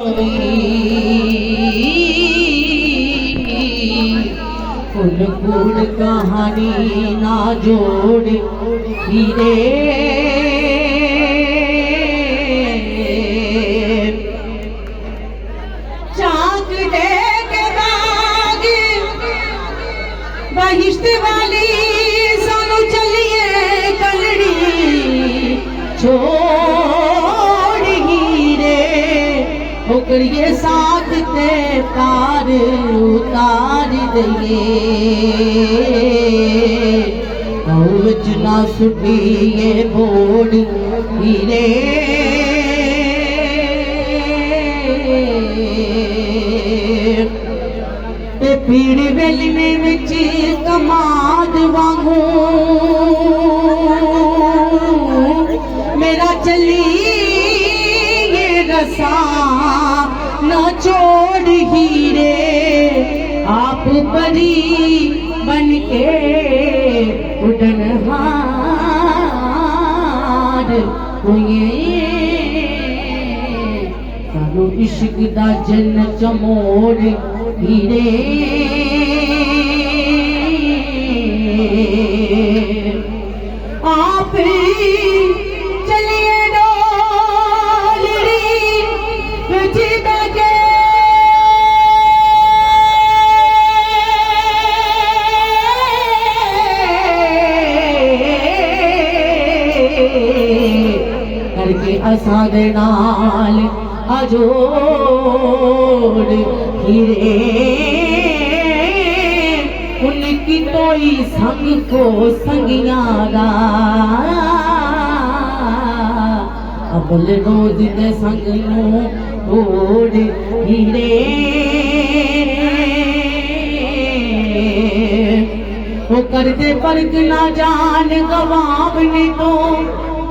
Full फूल कहानी ना जोड़ हीरे चाक दे के बाग बहिश्त वाली सानू चलिए कलड़ी छोड़ हीरे करिए साथ ते पार उतार दइए विच ना सुटिए बोड़ हीरे ते पीड़ वेलने विच कमाद वांगू मेरा चली रसा न छोड़ हीरे आप परी बन के उड़न हार हुए सानू इश्क दा जन चमोड़ हीरे आप चलिए करके असां दे नाल अजोड़ हीरे उनकी तोई संग को संगियारा अबल रोज दे संग नू ओढ़ हीरे वो करते परख ना जान गवावने तो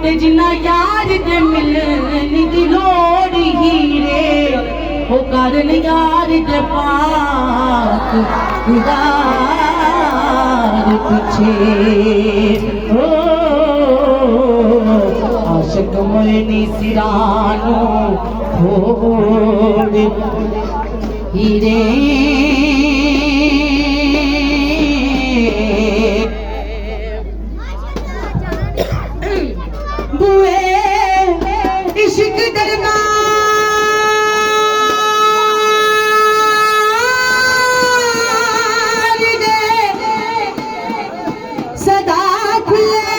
ते जिन्ना यार ते मिलन दी लोड़ हीरे वो करन यार ते पाक खुदार पीछे ओ आशिक मोनी सिरानो छोड़ हीरे इश्क दरबार दे सदा खुले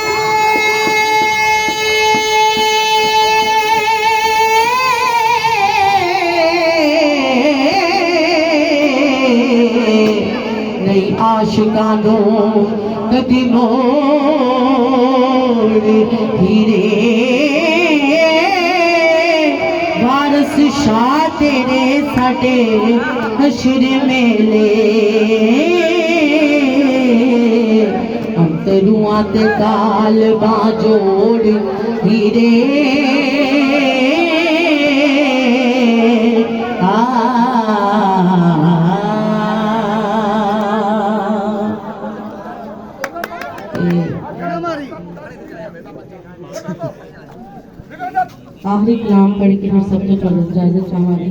नहीं आशिकां दो कदी मोड़ हीरे वारस शाह तेरे साडे हशर मेले अंतरुआं ते काल बाजोड़ हीरे आखिरी कलाम पढ़ के फिर सब तो इजाजत चाहूंगी।